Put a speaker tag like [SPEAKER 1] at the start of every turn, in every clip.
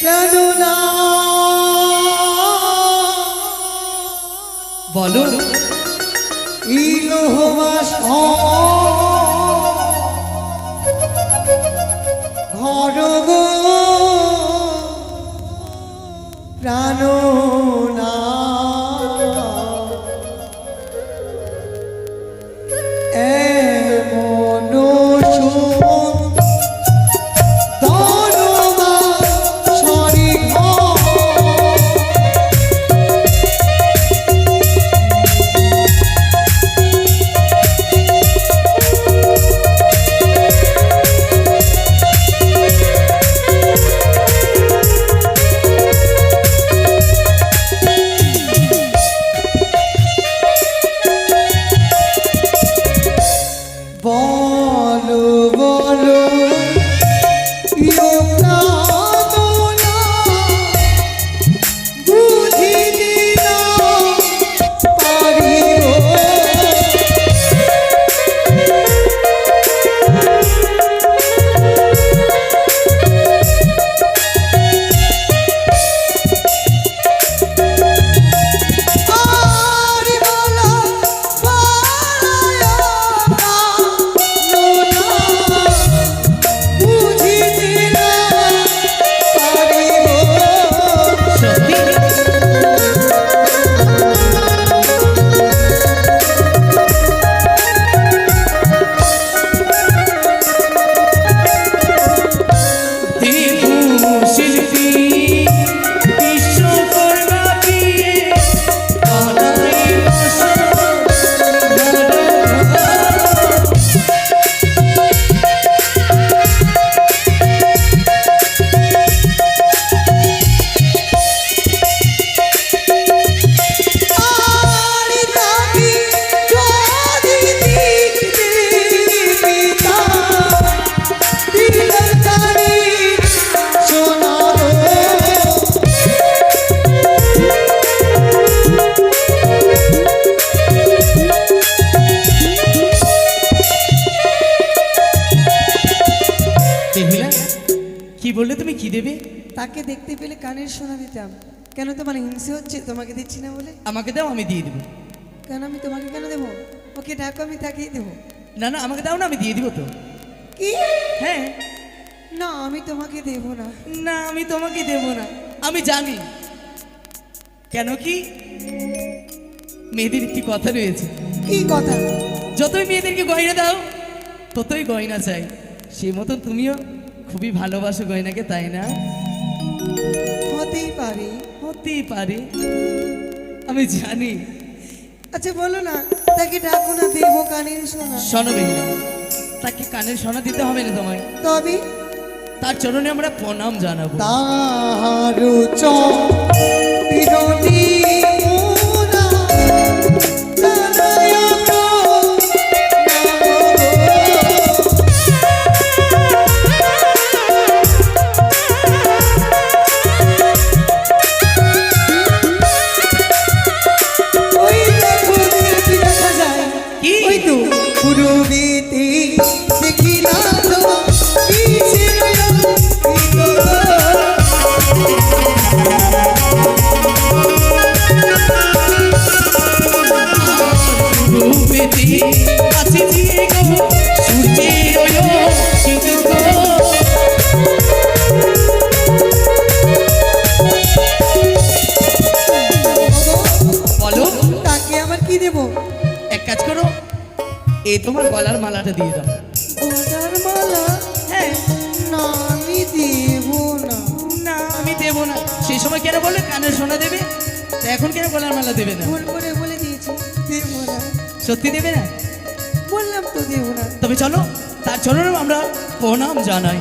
[SPEAKER 1] প্রাণনা
[SPEAKER 2] বলো
[SPEAKER 1] ইলোহবাস ঘর গো প্রাণনা
[SPEAKER 3] তাকে দেখতে পেলে কানের সোনা দিতাম। কেন তোমার হিংসে হচ্ছে? তোমাকে দিচ্ছি না বলে?
[SPEAKER 2] আমাকে দাও, আমি দিয়ে দেবো।
[SPEAKER 3] কেন আমি তোমাকে কেন দেবো? ওকে ডাকো, আমি তাকেই দেবো।
[SPEAKER 2] না না, আমাকে দাও না, আমি দিয়ে দিব তো।
[SPEAKER 3] কি?
[SPEAKER 2] হ্যাঁ।
[SPEAKER 3] না, আমি তোমাকে দেব না।
[SPEAKER 2] না, আমি তোমাকে দেব না। আমি জানি কেন, কি মেয়েদের একটি কথা রয়েছে।
[SPEAKER 3] কি কথা?
[SPEAKER 2] যতই মেয়েদেরকে গয়না দাও ততই গয়না চাই। সেই মতন তুমিও খুবই ভালোবাসো গয়নাকে, তাই না?
[SPEAKER 3] হতেই পারে,
[SPEAKER 2] হতেই পারে, আমি জানি।
[SPEAKER 3] আচ্ছা বলো না, তাকে ডাকো না, দেবো কানের সোনা।
[SPEAKER 2] শোনো বেহিনা, তাকে কানের সোনা দিতে হবে না তোমায়,
[SPEAKER 3] তবে
[SPEAKER 2] তার চরণে আমরা প্রণাম জানাবো।
[SPEAKER 1] তাহারু চরণে
[SPEAKER 2] এই তোমার গলার মালাটা দিয়ে দাও।
[SPEAKER 3] গলার মালা?
[SPEAKER 2] হ্যাঁ।
[SPEAKER 3] না, আমি দেব না।
[SPEAKER 2] না, আমি দেব না। সেই সময় কেন বললে কানের সোনা দেবে, এখন কেন গলার মালা দেবে না?
[SPEAKER 3] ভুল করে বলে দিয়েছি, দেব না।
[SPEAKER 2] সত্যি দেবে না?
[SPEAKER 3] বললাম তো দেব না।
[SPEAKER 2] তবে চলো, তার চরণে আমরা প্রণাম জানাই।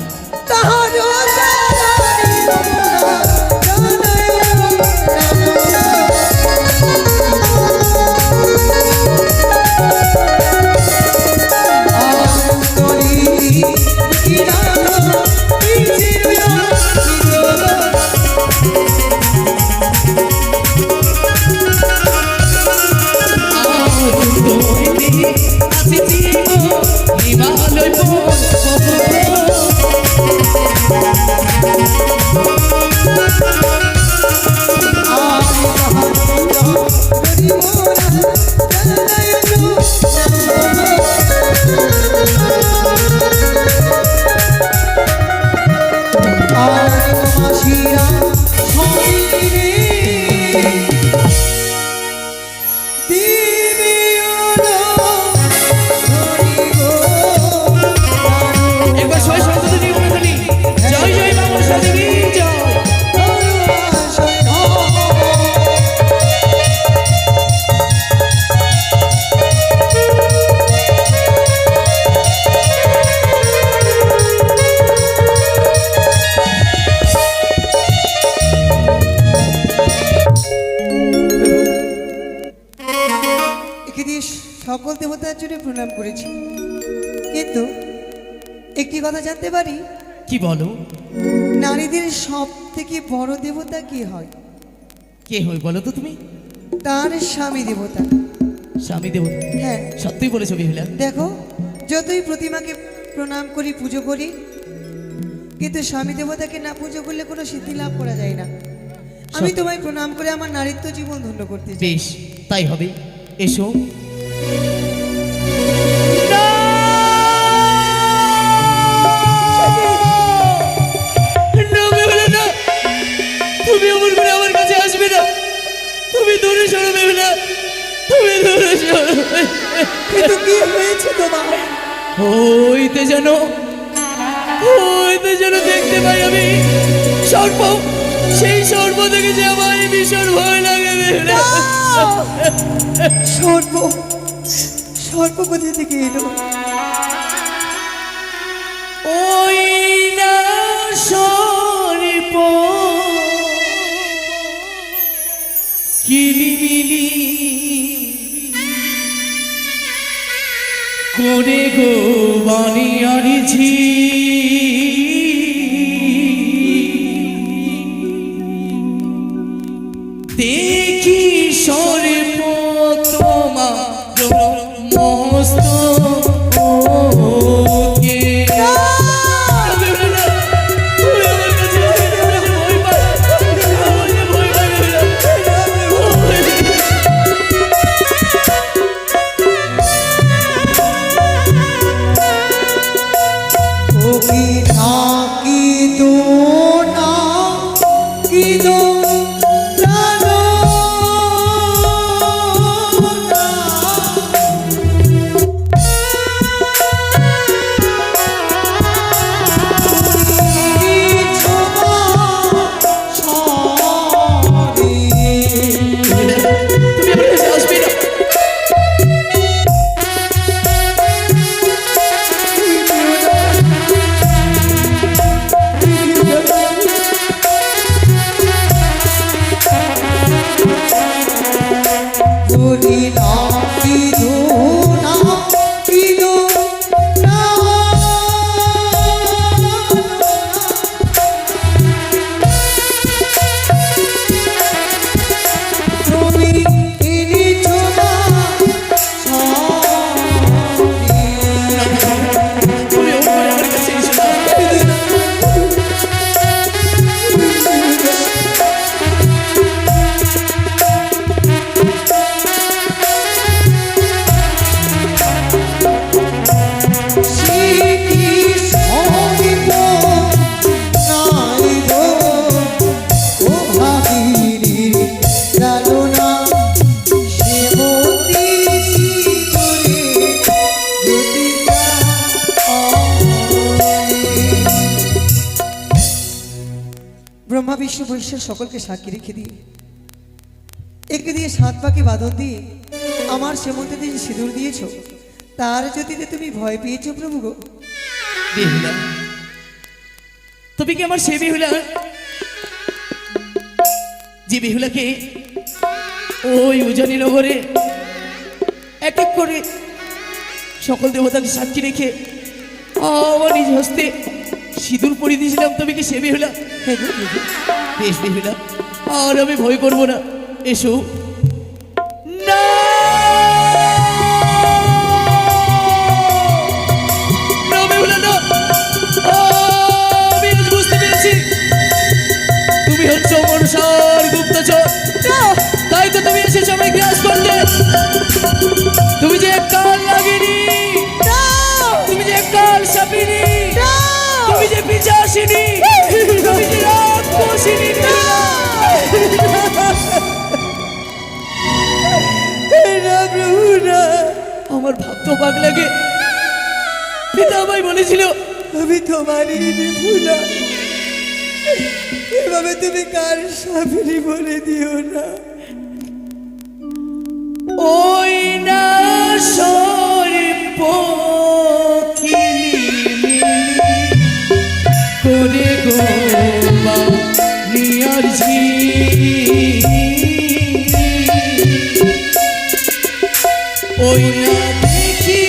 [SPEAKER 3] প্রণাম করেছি, কিন্তু একটি কথা জানতে পারি,
[SPEAKER 2] কি বলো?
[SPEAKER 3] নারীদের সব থেকে বড় দেবতা কি হয়?
[SPEAKER 2] কে হয় বলো তো তুমি?
[SPEAKER 3] তার স্বামী দেবতা।
[SPEAKER 2] স্বামী দেবতা?
[SPEAKER 3] হ্যাঁ,
[SPEAKER 2] সত্যিই বলেছো বিহুলা।
[SPEAKER 3] দেখো, যতই প্রতিমাকে প্রণাম করি, পুজো করি, কিন্তু স্বামী দেবতাকে না পুজো করলে কোনো সিদ্ধি লাভ করা যায় না। আমি তোমায় প্রণাম করে আমার নারীত্ব জীবন ধন্য করতে চাই।
[SPEAKER 2] বেশ, তাই হবে। এসো। না, বেহুলা, না। তুমি অমন করে আমার কাছে আসবে না। তুমি দূরে সরো বেহুলা, তুমি দূরে সরো।
[SPEAKER 3] কিন্তু কি হয়েছে তোমার?
[SPEAKER 2] হইতে যেন দেখতে পাই আমি সর্প। সেই সর্প থেকে যে আমার ভীষণ ভয় লাগে বেহুলা।
[SPEAKER 3] সর্প? সর্প কোথা থেকে এলো?
[SPEAKER 2] ওই না সর্প কিলিবিলি করে গো বানিয়ারিছি। দেখি সর্প তোমার মস্ত
[SPEAKER 3] ব্রহ্মা বিষ্ণু মহেশ্বর সকলকে সাক্ষী রেখে দিয়ে, একে দিয়ে 7 পাকে বাঁধন দিয়ে আমার সেমন্তে দিয়ে সিঁদুর দিয়েছো, তার জ্যোতিতে তুমি ভয় পেয়েছো প্রভু গো?
[SPEAKER 2] বেহুলা, তুমি কি আমার সে বেহুলা যে বেহুলাকে ওই উজানি নগরে এক এক করে সকল দেবতাকে সাক্ষী রেখে আমার নিজ হস্তে সিঁদুর পরিয়ে দিয়েছিলাম? তুমি কি সে বেহুলা? বেশ বেহুলা, আর আমি ভয় করবো না। এসো। না, না বেহুলা, না। আমি আজ বুঝতে পেরেছি তুমি হচ্ছ মনসার গুপ্তচর। তাই তো তুমি এসেছো আমায় গ্রাস করতে। তুমি যে কাল লাগেনি, তুমি যে কাল সাপিনি, তুমি যে পিচাসিনি, তুমি যে রাক্ষসিনি। আমার ভাবতে পাক লাগে। পিতা আমায় বলেছিল
[SPEAKER 3] আমি তোমারই বিপুলা, এভাবে তুমি কার সাপিনি বলে দিও না।
[SPEAKER 2] ওই না সর্প করে গো বানিয়ারছি। ওই না দেখি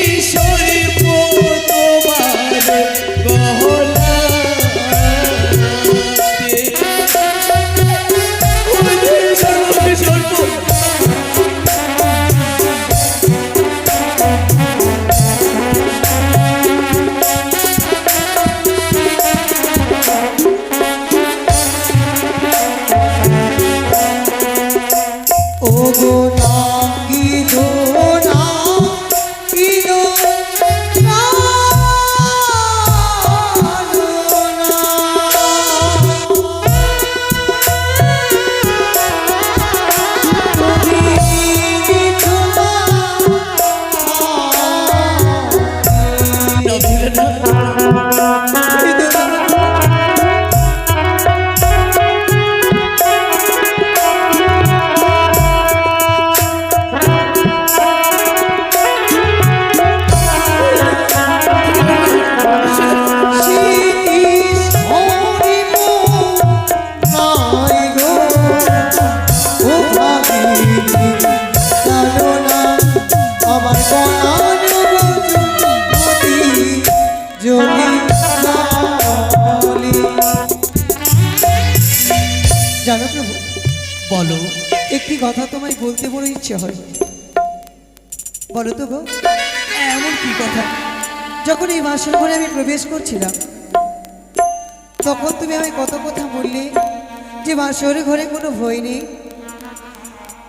[SPEAKER 3] জানো প্রভু,
[SPEAKER 2] বলো।
[SPEAKER 3] একটি কথা তোমায় বলতে বড় ইচ্ছে হয়। বলো তো গো।
[SPEAKER 2] এমন কি কথা?
[SPEAKER 3] যখন এই বাসর ঘরে আমি প্রবেশ করছিলাম, তখন তুমি আমায় কত কথা বললে যে বাসর ঘরে কোনো ভয় নেই,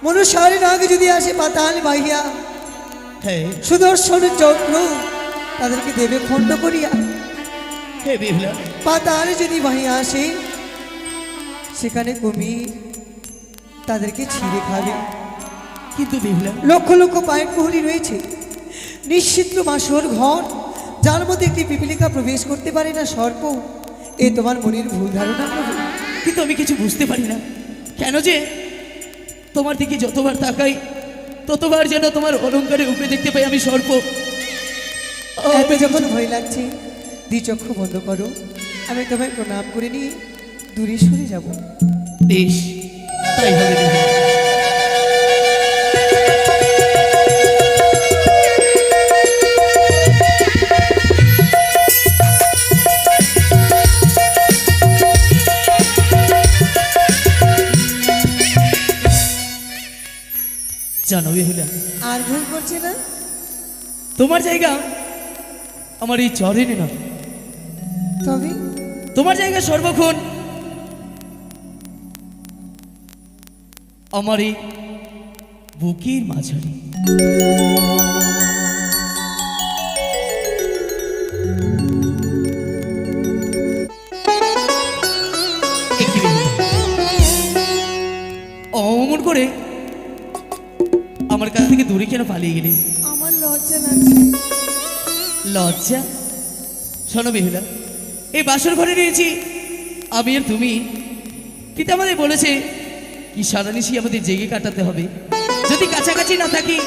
[SPEAKER 3] মনুষ্যের আগে যদি আসে পাতাল বাহিয়া,
[SPEAKER 2] হ্যাঁ
[SPEAKER 3] সুদর্শন চক্র তাদেরকে দেবে খণ্ড করিয়া।
[SPEAKER 2] হে বেহুলা,
[SPEAKER 3] পাতাল যদি বাহিয়া আসে, সেখানে কুমির তাদেরকে ছিঁড়ে খাবে।
[SPEAKER 2] কিন্তু বেহুলা,
[SPEAKER 3] লক্ষ লক্ষ পায়ের প্রহরী রয়েছে, নিশ্চিত্র বাসর ঘর, যার মধ্যে একটি পিপিলিকা প্রবেশ করতে পারে না সর্প। এ তোমার মনের ভুল ধারণা প্রভু।
[SPEAKER 2] কিন্তু আমি কিছু বুঝতে পারি না কেন যে তোমার দিকে যতবার তাকাই ততবার যেন তোমার অলঙ্কারে উপরে দেখতে পাই আমি সর্প।
[SPEAKER 3] এত যখন ভয় লাগছে, দ্বিচক্ষু বন্ধ করো, আমি তোমায় প্রণাম করে নিয়ে দূরে সরে যাব।
[SPEAKER 2] বেশ, তাই হবে বেহুলা। জানো বেহুলা,
[SPEAKER 3] আর ভুল করছে না?
[SPEAKER 2] তোমার জায়গা আমার এই চরেনে না,
[SPEAKER 3] তবে
[SPEAKER 2] তোমার জায়গা সর্বক্ষণ আমার এই বুকের মাঝারে। এ কি বেহুলা? অমন করে আমার কাছ থেকে দূরে কেন পালিয়ে গেলে?
[SPEAKER 3] আমার লজ্জা লাগছে।
[SPEAKER 2] লজ্জা? শোনো বেহুলা, এই বাসর ঘরে রয়েছি আমি আর তুমি। পিতা আমাদের বলেছে কি সারানিশি আমাদের জেগে কাটাতে হবে। যদি কাছাকাছি না থাকি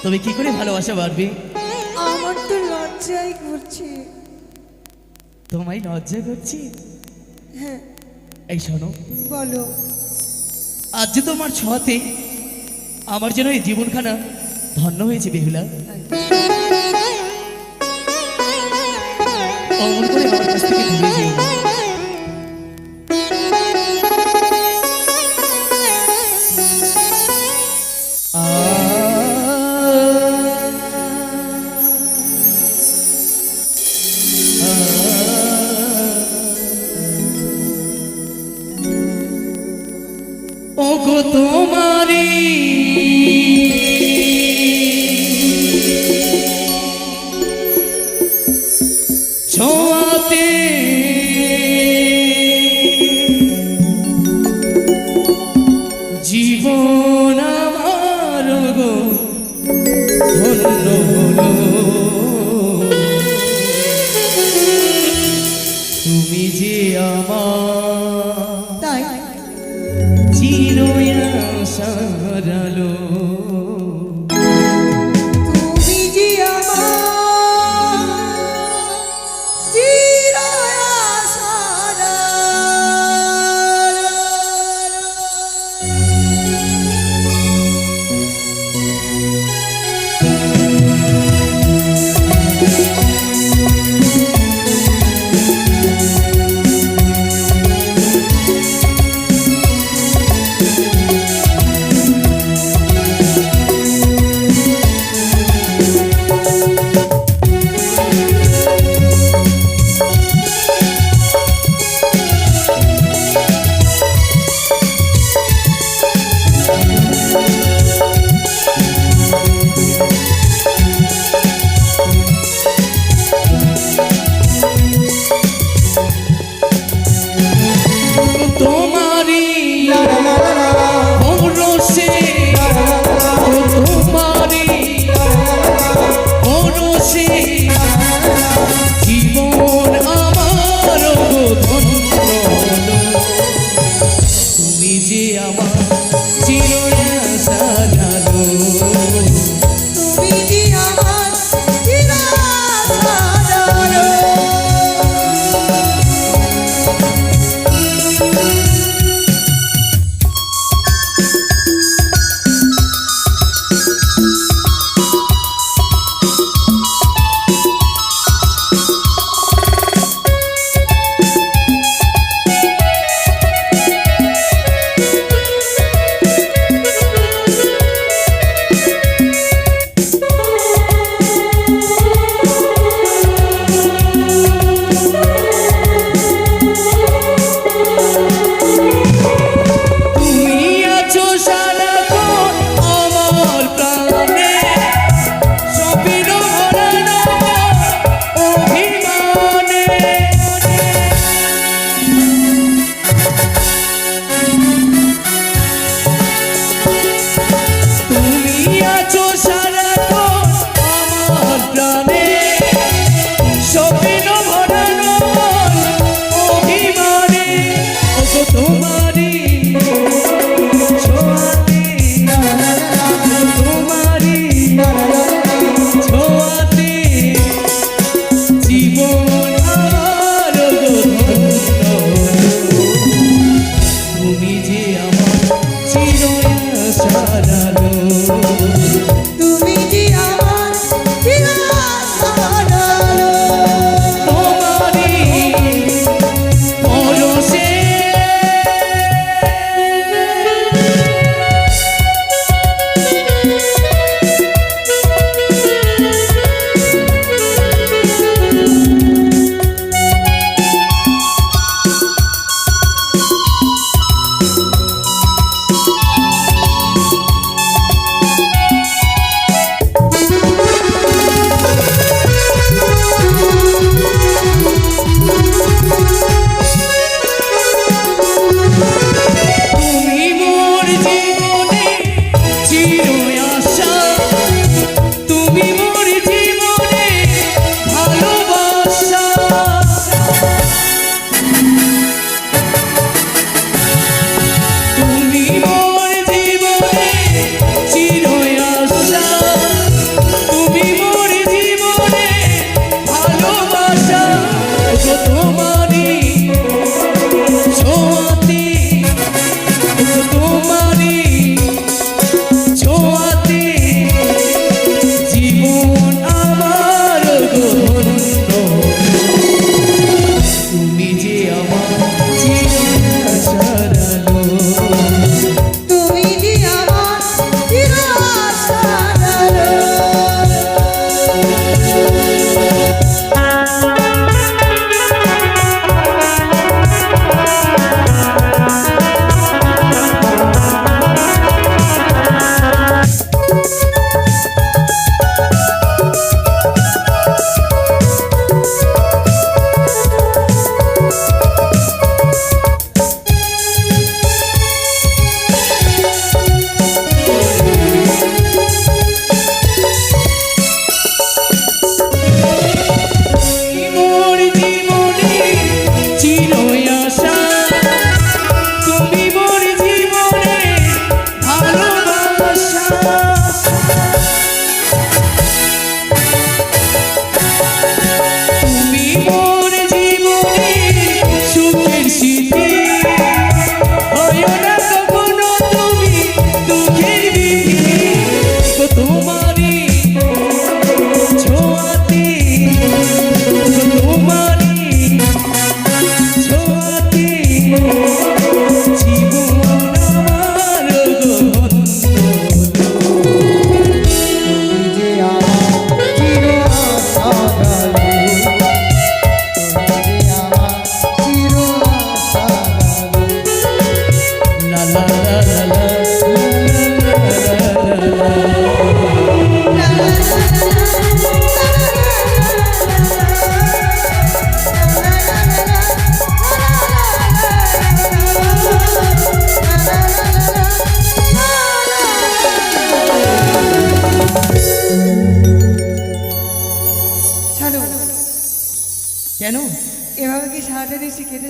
[SPEAKER 2] তবে কি করে ভালোবাসা বাড়বে?
[SPEAKER 3] আমার তো লজ্জাই করছে।
[SPEAKER 2] তোমায় লজ্জা করছি?
[SPEAKER 3] হ্যাঁ,
[SPEAKER 2] এই শোনো,
[SPEAKER 3] বলো।
[SPEAKER 2] আজ যে তোমার ছোঁয়াতে আমার যেন এই জীবনখানা ধন্য হয়েছে বেহুলা। অমন করে আমার কাছ থেকে দূরে যেও না। ওগো তোমারি ছোঁয়াতে জীবন আমার গো ধন্য হলো। তুমি যে আমার
[SPEAKER 3] তাই
[SPEAKER 2] সারালো।
[SPEAKER 3] তুমি যে আমার চির আশার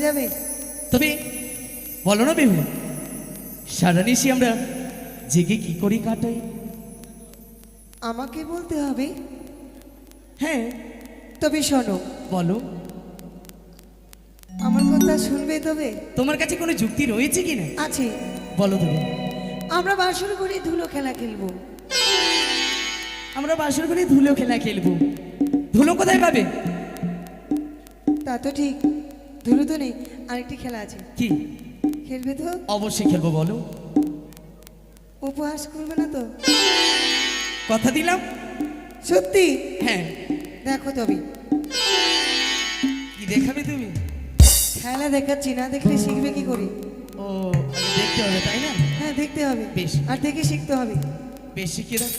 [SPEAKER 3] যাবে?
[SPEAKER 2] তবে বলো না বেহুলা, সারা নিশি আমরা জেগে কি করি কাটাই?
[SPEAKER 3] আমাকে বলতে হবে?
[SPEAKER 2] হ্যাঁ
[SPEAKER 3] তবে শোনো,
[SPEAKER 2] বলো।
[SPEAKER 3] আমার কথা শুনবে তবে?
[SPEAKER 2] তোমার কাছে কোনো যুক্তি রয়েছে কি না?
[SPEAKER 3] আছে।
[SPEAKER 2] বলো তবে।
[SPEAKER 3] আমরা বাসর করে ধুলো খেলা খেলবো।
[SPEAKER 2] আমরা বাসর করে ধুলো খেলা খেলবো। ধুলো কোথায় পাবে?
[SPEAKER 3] তা তো ঠিক, ধুলো তো নেই, আরেকটি খেলা আছে।
[SPEAKER 2] কি?
[SPEAKER 3] খেলবে তো?
[SPEAKER 2] অবশ্যই খেলবো, বলো।
[SPEAKER 3] উপহাস করবে না তো?
[SPEAKER 2] কথা দিলাম।
[SPEAKER 3] সত্যি?
[SPEAKER 2] হ্যাঁ।
[SPEAKER 3] দেখো তবে।
[SPEAKER 2] কি দেখাবে তুমি?
[SPEAKER 3] খেলা দেখাচ্ছি, না দেখলে শিখবে কি করে?
[SPEAKER 2] ও, আগে দেখতে হবে তাই না?
[SPEAKER 3] হ্যাঁ, দেখতে হবে।
[SPEAKER 2] বেশ।
[SPEAKER 3] আর দেখে শিখতে হবে।
[SPEAKER 2] বেশ, শিখিয়ে দাও।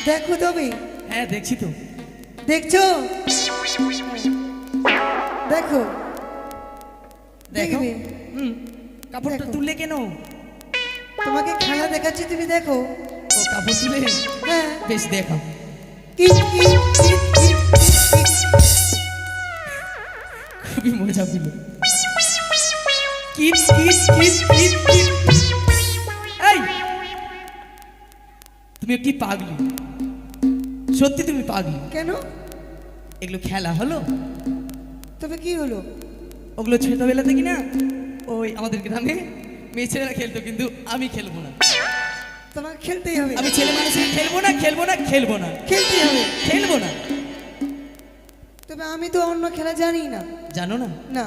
[SPEAKER 3] দেখো তবে।
[SPEAKER 2] হ্যাঁ দেখছি তো।
[SPEAKER 3] দেখছো? দেখো।
[SPEAKER 2] দেখো।
[SPEAKER 3] দেখবে?
[SPEAKER 2] কাপড়টা
[SPEAKER 3] দেখো।
[SPEAKER 2] তুললে কেন?
[SPEAKER 3] তোমাকে খেলা দেখাচ্ছি, তুমি দেখো।
[SPEAKER 2] ও, কাপড় তুলে?
[SPEAKER 3] হ্যাঁ।
[SPEAKER 2] বেশ, দেখো।
[SPEAKER 3] Kit, kit, kit, kit, kit.
[SPEAKER 2] খুবই মজা পেল। Kit kit kit kit kit. এই, তুমি কি পাগলি? সত্যি তুমি পাগলি?
[SPEAKER 3] কেন?
[SPEAKER 2] এগুলো খেলা হলো?
[SPEAKER 3] তবে কি হলো?
[SPEAKER 2] ওগুলো ছোটবেলা থেকে না ওই আমাদের গ্রামে মেয়ে ছেলেরা খেলতো, কিন্তু আমি খেলবো না।
[SPEAKER 3] তোমাকে খেলতেই হবে।
[SPEAKER 2] আমি ছেলে মানুষের খেলবো না, খেলবো না, খেলবো না,
[SPEAKER 3] খেলতেই হবে।
[SPEAKER 2] খেলবো না।
[SPEAKER 3] তবে আমি তো অন্য খেলা জানি না।
[SPEAKER 2] জানো না?
[SPEAKER 3] না।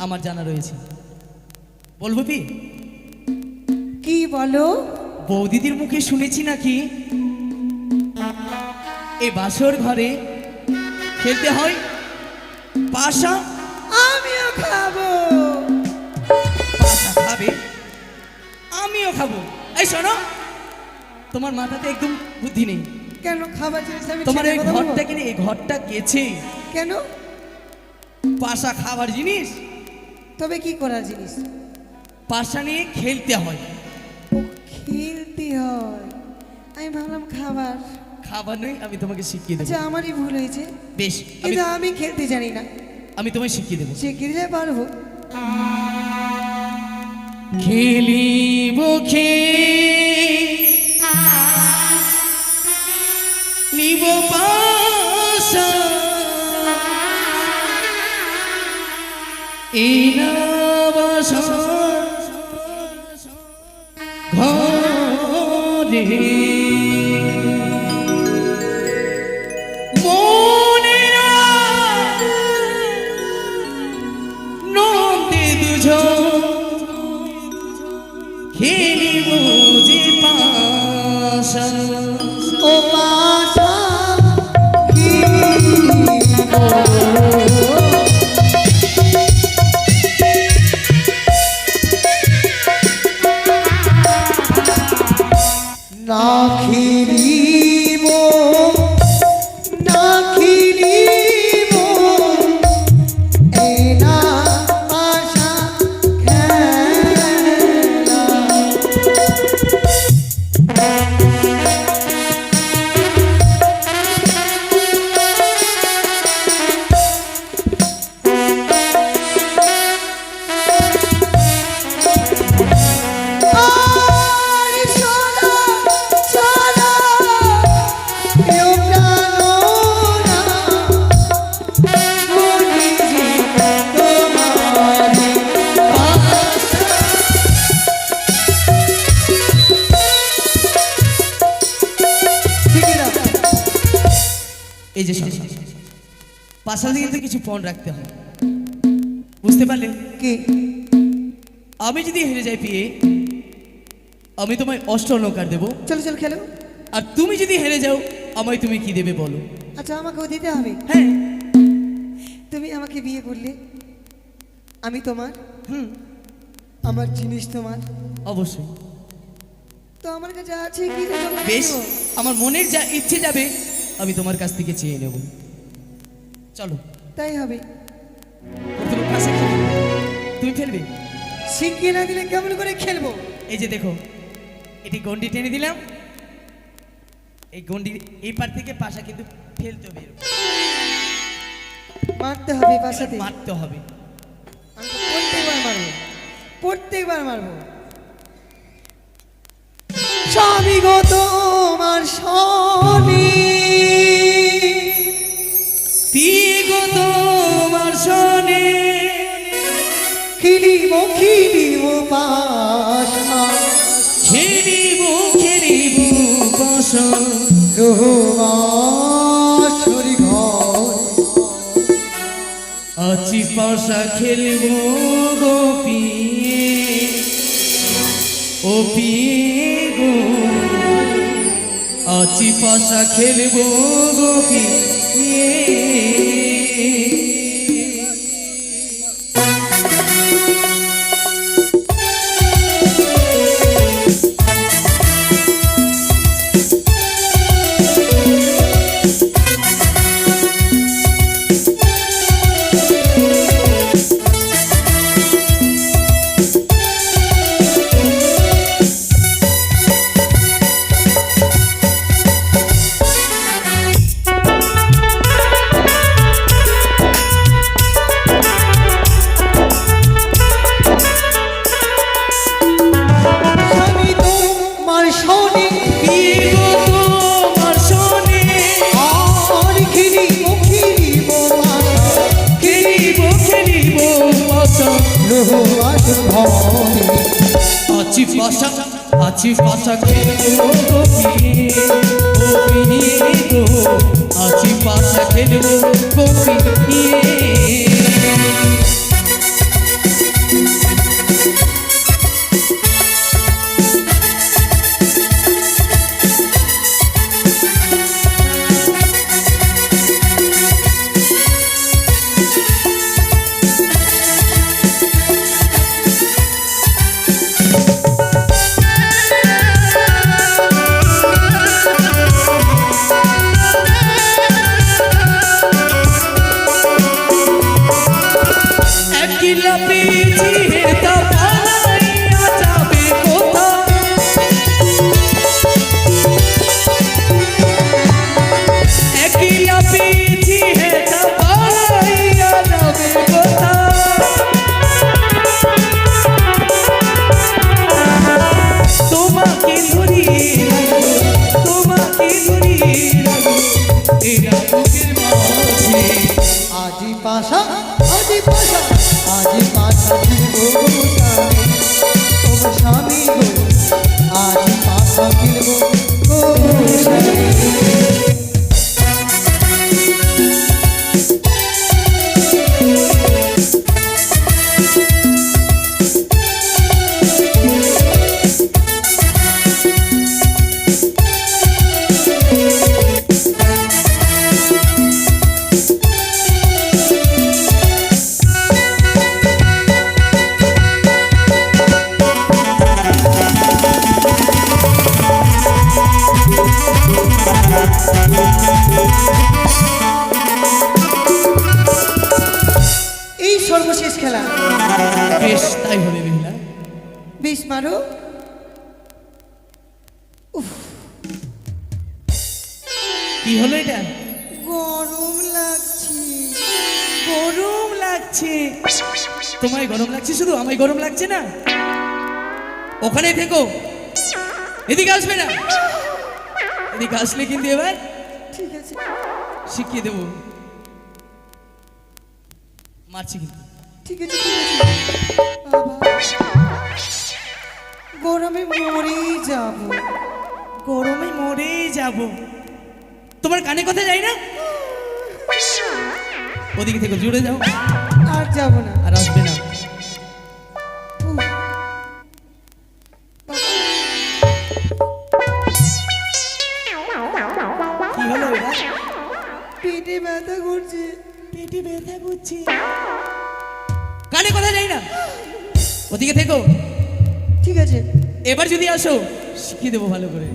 [SPEAKER 2] আমার জানা রয়েছে, বলবো কি?
[SPEAKER 3] কি বলো?
[SPEAKER 2] বৌদিদির মুখে শুনেছি নাকি এই বাসর ঘরে খেলতে হয় পাশা।
[SPEAKER 3] আমিও খাবো।
[SPEAKER 2] পাশা খাবে, আমিও খাবো। এই শোনো, তোমার মাথাতে একদম বুদ্ধি নেই।
[SPEAKER 3] কেন? খাবার জিনিস আমি
[SPEAKER 2] তোমার
[SPEAKER 3] ছেড়ে
[SPEAKER 2] এই
[SPEAKER 3] কথা বলবো?
[SPEAKER 2] ঘরটা কিনে এই ঘরটা গেছে
[SPEAKER 3] কেন?
[SPEAKER 2] পাশা খাবার জিনিস।
[SPEAKER 3] তবে কি করার জিনিস?
[SPEAKER 2] পাশা নিয়ে খেলতে হয়।
[SPEAKER 3] ও, খেলতে হয়। আমি ভাবলাম খাবার।
[SPEAKER 2] খাবার নয়, আমি তোমাকে শিখিয়ে দেবো।
[SPEAKER 3] আচ্ছা, আমারই ভুল হয়েছে।
[SPEAKER 2] বেশ,
[SPEAKER 3] কিন্তু আমি খেলতে জানি না।
[SPEAKER 2] আমি তোমায় শিখিয়ে দেবো।
[SPEAKER 3] শিখিয়ে দিলে পারবো।
[SPEAKER 2] খেলিব খেলিব পাশা এই না বাসর ঘরে। মনেরা নন্দে দুজন খেলিব যে পাশা।
[SPEAKER 3] ও পাশা
[SPEAKER 1] না খেলিব, না খেলিব, এই না পাশা খেলা। আর শোনো, শোনো, কেউ প্রাণনা বলি যে তোমারি পাশা।
[SPEAKER 3] শিখিয়ে দাও।
[SPEAKER 2] এই যে পাশা দিয়ে কিন্তু কিছু পণ রাখতে হয়, বুঝতে পারলে?
[SPEAKER 3] কি?
[SPEAKER 2] আমি যদি হেরে যাই পিয়ে, আমি তোমায় অষ্টলঙ্কার দেবো।
[SPEAKER 3] চলো চলো খেলো।
[SPEAKER 2] আর তুমি যদি হেরে যাও, আমায় তুমি কি দেবে বলো?
[SPEAKER 3] আচ্ছা, আমাকেও দিতে হবে।
[SPEAKER 2] হ্যাঁ।
[SPEAKER 3] তুমি আমাকে বিয়ে করলে, আমি তোমার,
[SPEAKER 2] হুম,
[SPEAKER 3] আমার জিনিস তোমার।
[SPEAKER 2] অবশ্যই।
[SPEAKER 3] তো আমার কাছে আছে কি যে তোমাকে
[SPEAKER 2] বেশ,
[SPEAKER 3] দেবো?
[SPEAKER 2] আমার মনের যা ইচ্ছে যাবে আমি তোমার কাছ থেকে চেয়ে নেব। চলো।
[SPEAKER 3] তাই হবে।
[SPEAKER 2] প্রথমে পাশা খেলি, তুমি ফেলবে।
[SPEAKER 3] শিখিয়ে না দিলে কেমন করে খেলবো?
[SPEAKER 2] এই যে দেখো, এটি গন্ডি টেনে দিলাম, এই গন্ডির এই পার থেকে পাশা কিন্তু ফেলতে হবে এরকম।
[SPEAKER 3] মারতে হবে বাসাতে।
[SPEAKER 2] মারতে হবে।
[SPEAKER 3] আমি তো প্রত্যেকবার মারবো, প্রত্যেকবার মারবো। স্বামী গো তোমার শনি,
[SPEAKER 2] পিয়ে গো তোমার শোনে,
[SPEAKER 3] খিলিব খিলিব পাশা,
[SPEAKER 2] খেলিব খেলিব বসন,
[SPEAKER 3] রোমাশরি ঘর,
[SPEAKER 2] আছি পাশা খেলিব গো পিয়ে, ও পিয়ে গো, আছি পাশা খেলিব গো পিয়ে।
[SPEAKER 3] স্বামী তোমার শনি,
[SPEAKER 2] পিয়ে গো তোমার শোনে,
[SPEAKER 3] আর খিলিব খিলিব পাশা,
[SPEAKER 2] খেলিব খেলিব বসন,
[SPEAKER 3] রোমাশরি ঘর,
[SPEAKER 2] আছি পাশা খেলবো গো পিয়ে, ও পিয়ে গো, আছি পাশা খেলবো গো পিয়ে। একলা পেয়েছি হেতা পালাইয়া যাবে কোথায়, একলা পেয়েছি হেতা পালাইয়া যাবে কোথায়, তোমাকে ধরিয়ে রাখবো, তোমাকে ধরিয়ে রাখবো এরা বুকের মাঝে।
[SPEAKER 3] আজি পাশা আজি পাশা আজি পাশা খিলব স্বামী, তোমার স্বামী গো, আজি পাশা খিলব গো স্বামী। এই সর্বশেষ খেলা,
[SPEAKER 2] বেশ তাই হবে বেহুলা।
[SPEAKER 3] বেশ মারো।
[SPEAKER 2] কি হলো এটা?
[SPEAKER 3] গরম লাগছে।
[SPEAKER 2] গরম লাগছে? তোমায় গরম লাগছে শুধু, আমায় গরম লাগছে না? ওখানে থেকো, এদিকে আসবে না। এদিকে আসলে কিন্তু এবার
[SPEAKER 3] ঠিক আছে,
[SPEAKER 2] শিখিয়ে দেবো, মারছি কিন্তু।
[SPEAKER 3] ঠিক আছে, ঠিক আছে। বাবা, গরমে মরে যাব।
[SPEAKER 2] গরমে মরে যাব। তোমার কানে কথা যায় না? ওদিকে থেকে জুড়ে যাও,
[SPEAKER 3] আর যাব না।
[SPEAKER 2] আর আসবে না।
[SPEAKER 3] উফ, বাবা,
[SPEAKER 2] কি হলো এবার?
[SPEAKER 3] পেটে ব্যথা করছে।
[SPEAKER 2] পেটে ব্যথা করছে, কানে কথা যায় না। ওদিকে থেকো,
[SPEAKER 3] ঠিক আছে,
[SPEAKER 2] এবার যদি আসো শিখিয়ে দেবো ভালো করে।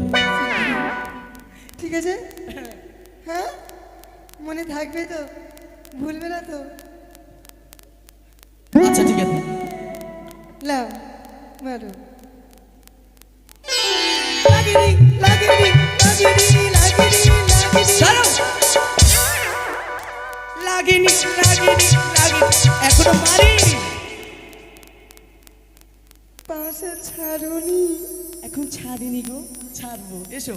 [SPEAKER 3] ঠিক আছে। হ্যাঁ, মনে থাকবে তো, ভুলবে না তো?
[SPEAKER 2] আচ্ছা ঠিক আছে।
[SPEAKER 3] লাও, মারো। লাগিয়ে দিই, লাগিয়ে দিই, লাগিয়ে দিই, লাগিয়ে দিই, লাগিয়ে দিই।
[SPEAKER 2] দাঁড়াও। লাগেনি লাগেনি লাগেনি, এখনো মারিনি।
[SPEAKER 3] পাশা ছাড়ুনি।
[SPEAKER 2] এখন ছাড়িনি গো, ছাড়বো, এসো।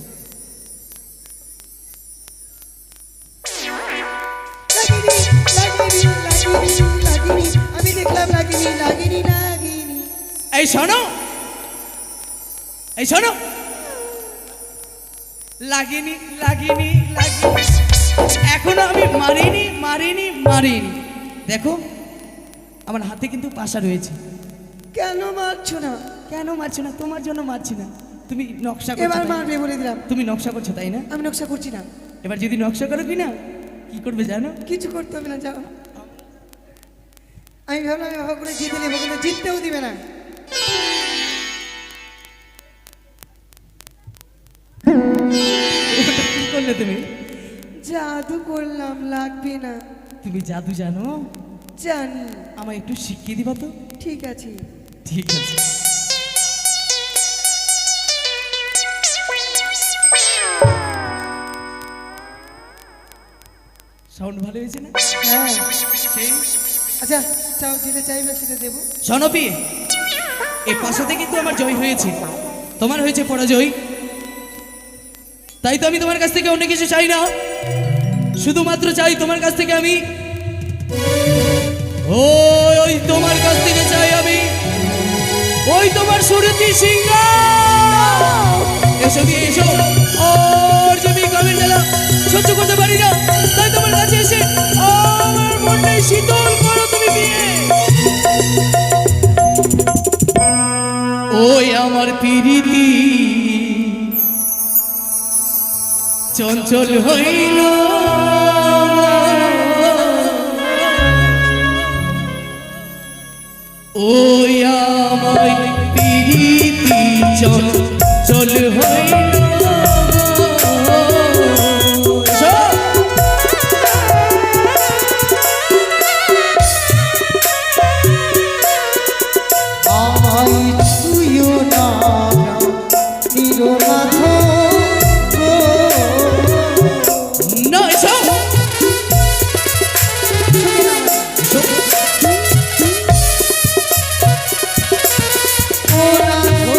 [SPEAKER 3] লাগেনি, লাগেনি, লাগেনি, লাগেনি। আমি দেখলাম লাগেনি, লাগেনি, লাগেনি।
[SPEAKER 2] এই শোনো, এই শোনো, লাগেনি লাগেনি লাগেনি, এখনো আমি মারিনি মারিনি মারিনি। দেখো আমার হাতে কিন্তু পাশা রয়েছে।
[SPEAKER 3] কেন মারছো না?
[SPEAKER 2] কেন মারছো না? তোমার জন্য মারছি না। তুমি নকশা করছো,
[SPEAKER 3] এবার
[SPEAKER 2] তাই না?
[SPEAKER 3] মারবে বলে দিলাম।
[SPEAKER 2] তুমি নকশা করছো তাই না?
[SPEAKER 3] আমি নকশা করছি না।
[SPEAKER 2] এবার যদি নকশা করো কি না, কি করবে জানো?
[SPEAKER 3] কিছু করতে হবে না, যাও। আমি ভাবলাম এভাবে করে জিতে নেবো, কিন্তু জিততেও দিবে না।
[SPEAKER 2] কি করলে তুমি?
[SPEAKER 3] জাদু করলাম, লাগবে না।
[SPEAKER 2] তুমি জাদু জানো?
[SPEAKER 3] জানি।
[SPEAKER 2] আমায় একটু শিখিয়ে দিবা তো?
[SPEAKER 3] ঠিক আছে।
[SPEAKER 2] ঠিক আছে। সাউন্ড ভালো হয়েছে না?
[SPEAKER 3] হ্যাঁ।
[SPEAKER 2] সেই
[SPEAKER 3] আচ্ছা, চাও যেটা চাইবে সেটা দেবো।
[SPEAKER 2] সনপি, এই পাশাতে কিন্তু আমার জয় হয়েছে, তোমার হয়েছে পরাজয়। তাই তো আমি তোমার কাছ থেকে অন্য কিছু চাই না, শুধুমাত্র চাই তোমার কাছ থেকে আমি ওই তোমার কাছ থেকে চাই আমি ওই তোমার সুরতি সিংহ। এসো দিয়ে এসো, আর যে আমি কামের জ্বালা সহ্য করতে পারি না, তাই তোমার কাছে এসে আমার মনটাই শীতল করো তুমি বিয়ে। ওই আমার পিরিতি চঞ্চল হইল, ওই আমার পিরিতি চঞ্চল হইল।
[SPEAKER 1] আমায় ছুঁয়ো না নিরনাথ গো।
[SPEAKER 2] না এসো,
[SPEAKER 1] ও নাথ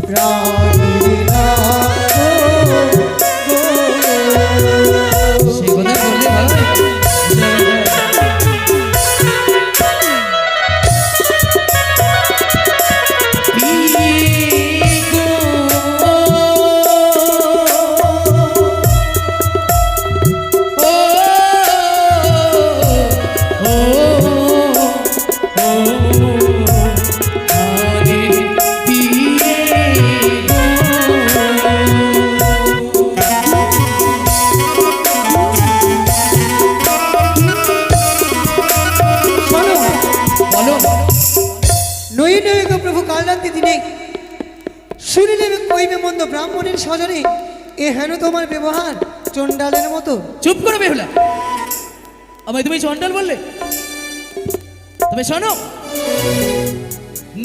[SPEAKER 1] প্রাণের নাথ গো।
[SPEAKER 2] সে কথা বললে ভালো হয়।
[SPEAKER 3] শোনো,
[SPEAKER 2] বলো।
[SPEAKER 3] নই নই গো প্রভু, কাল রাত্রি দিনে শুনিলে কইবে মন্দ ব্রাহ্মণের স্বজনে এ হেন তোমার ব্যবহার চণ্ডালের মতো।
[SPEAKER 2] চুপ করো বেহুলা, আমায় তুমি চন্ডাল বললে? তবে শোনো,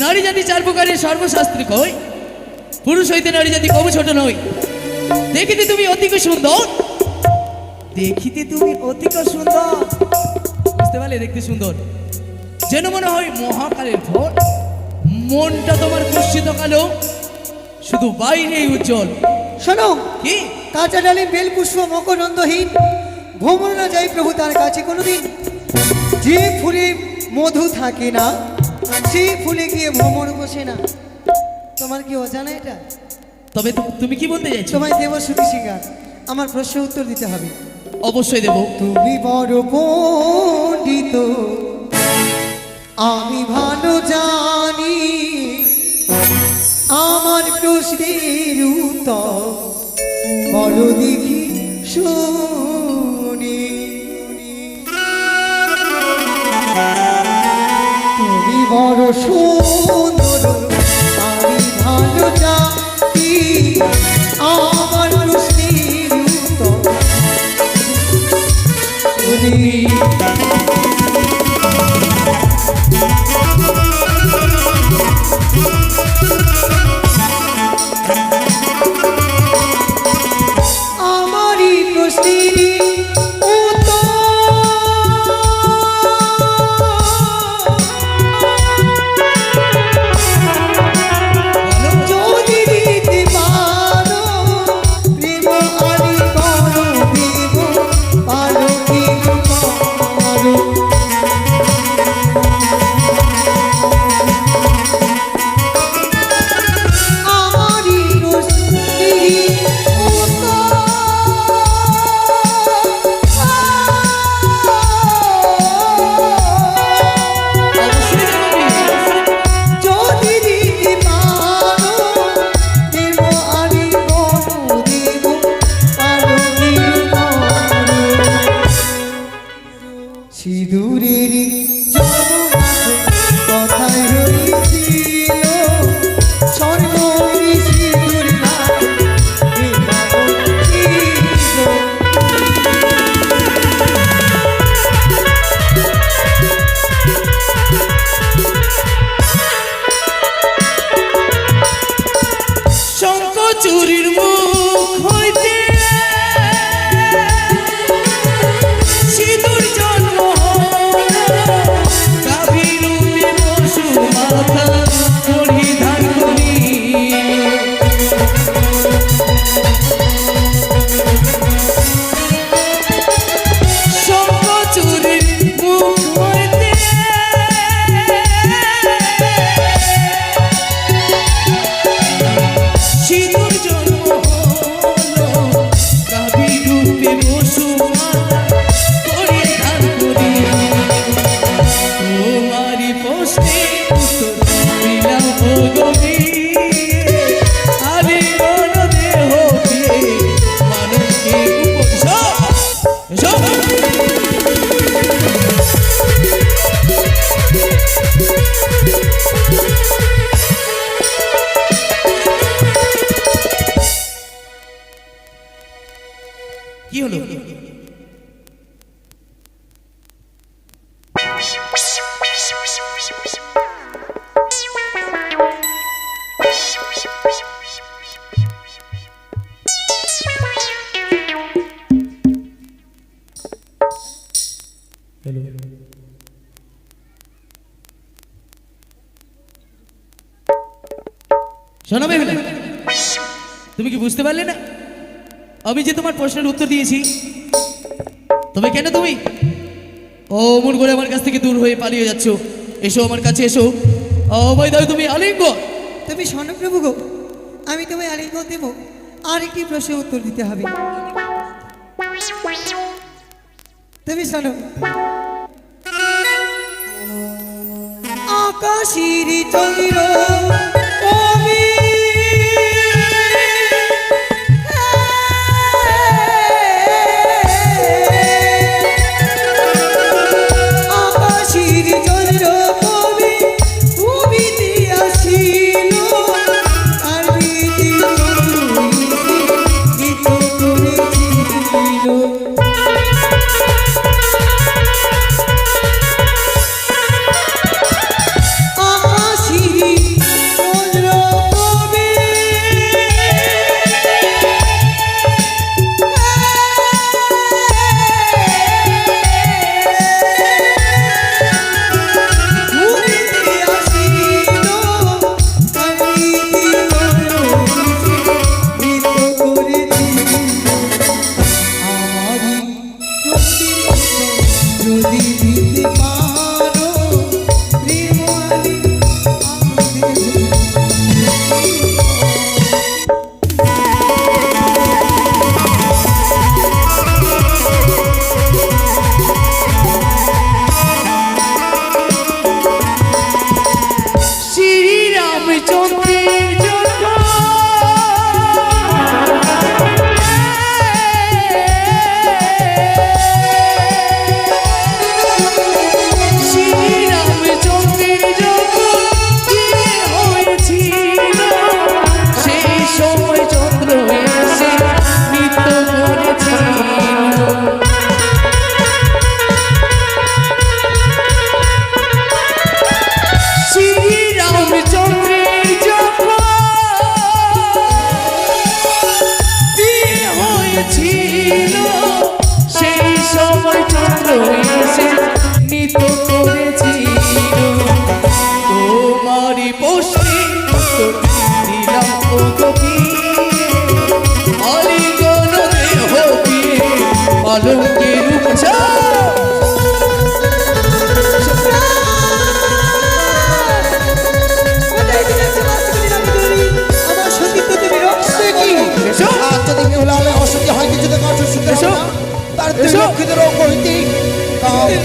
[SPEAKER 2] নারী জাতি চার প্রকারের সর্বশাস্ত্রে কই, পুরুষ হইতে নারী জাতি কবু ছোট নয়। দেখিতে তুমি অতিক সুন্দর, দেখিতে তুমি অতিক সুন্দর, বুঝতে পারলে? দেখতে সুন্দর, যেন মনে হয় মহাকালের ভোর। মনটা তোমার কুৎসিত কালো, শুধু বাইরেই উজ্জ্বল।
[SPEAKER 3] শোনো,
[SPEAKER 2] কি?
[SPEAKER 3] কাঁচা ডালে বেল পুষ্প মকরন্দহীন ভ্রমণ না যাই প্রভু তার কাছে কোনোদিন। যে ফুলে মধু থাকে না, সে ফুলে গিয়ে ভ্রমণ বসে না। তোমার কি অজানা এটা?
[SPEAKER 2] তবে তুমি কি বলতে চাইছো?
[SPEAKER 3] তোমায় দেব শ্রুতি শিকার, আমার প্রশ্নের উত্তর দিতে হবে।
[SPEAKER 2] অবশ্যই দেবো।
[SPEAKER 3] তুমি বড় পণ্ডিত, আমি ভালো জানি, আমার প্রশ্নের উত্তর বড় দেখি শুনি। তুমি বড় সুন্দর, আমি ভালো জানি, আমার প্রশ্নের উত্তর শুনি।
[SPEAKER 2] কি হলো? শোনো বেহুলা, তুমি কি বুঝতে পারলে না আমি যে তোমার প্রশ্নের উত্তর দিয়েছি? তবে কেন তুমি অমন করে আমার কাছ থেকে দূর হয়ে পালিয়ে যাচ্ছ? এসো আমার কাছে, এসো। আমায় দাও তুমি আলিঙ্গন।
[SPEAKER 3] তুমি স্বর্ণপ্রভু গো, আমি তোমায় আলিঙ্গন দেব, আর একটি প্রশ্নের উত্তর দিতে হবে। তুমি শোনো। আকাশের চন্দ্র আমি আকাশের চন্দ্র কবি উবিতে আসিল, আর বিধি গীত করেছিল।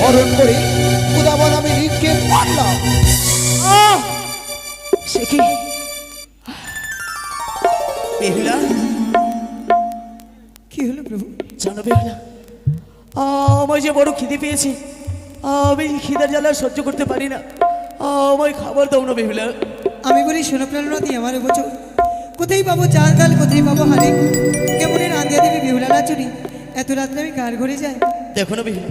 [SPEAKER 1] হরণ করে উদাবন আমি নিক্ষেপ করলাম।
[SPEAKER 2] সে কি বেহুলা?
[SPEAKER 3] কি হলো প্রভু?
[SPEAKER 2] জানো বেহুলা, আমার যে বড় খিদে পেয়েছে, আমি খিদার জ্বালা সহ্য করতে পারি না, আমায় খাবার দাও না বেহুলা।
[SPEAKER 3] আমি বলি শোনো প্রাণনাথী, আমার বছর কোথায় পাবো চাল ডাল, কোথায় পাবো হারে, কেমন রান্ধিয়া দেবে বেহুলা নাচুরি? এত রাত্রে আমি কার ঘরে যাই?
[SPEAKER 2] দেখো না বেহুলা,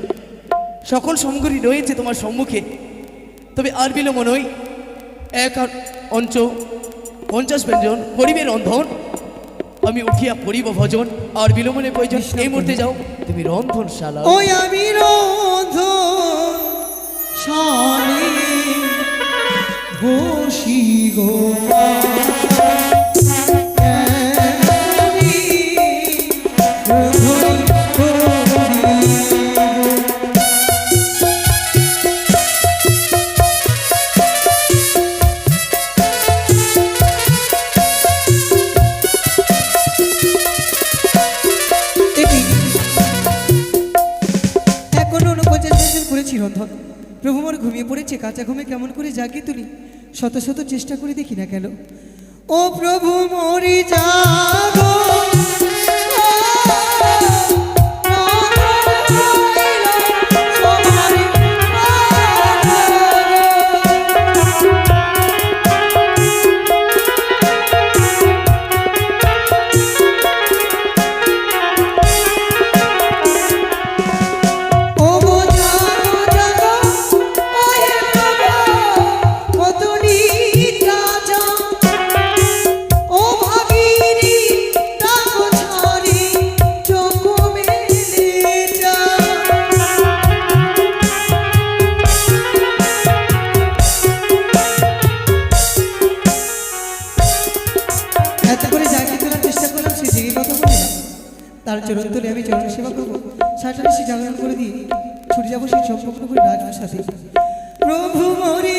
[SPEAKER 2] সকল সামগ্রী রয়েছে তোমার সম্মুখে, তবে আর বিলম্ব নয়, এক অঞ্চ 50 ব্যঞ্জন করিবে রন্ধন, আমি উঠিয়া করিব ভজন। আর বিলম্বনের প্রয়োজন, এই মুহূর্তে যাও তুমি রন্ধনশালা।
[SPEAKER 3] ওই আমি রন্ধন শালে বসি গো, রন্ধন। প্রভু মোর ঘুমিয়ে পড়েছে, কাঁচা ঘুমে কেমন করে জাগিয়ে তুলি, শত শত চেষ্টা করে দেখি না কেন। ও প্রভু মরি জাগো, তার চরণ তলে আমি চরণ সেবা করবো, সারাটা বেশি জাগরণ করে দিয়ে ছুটে যাবো সেই চম্পকনগরী রাজপ্রাসাদে। প্রভু মরে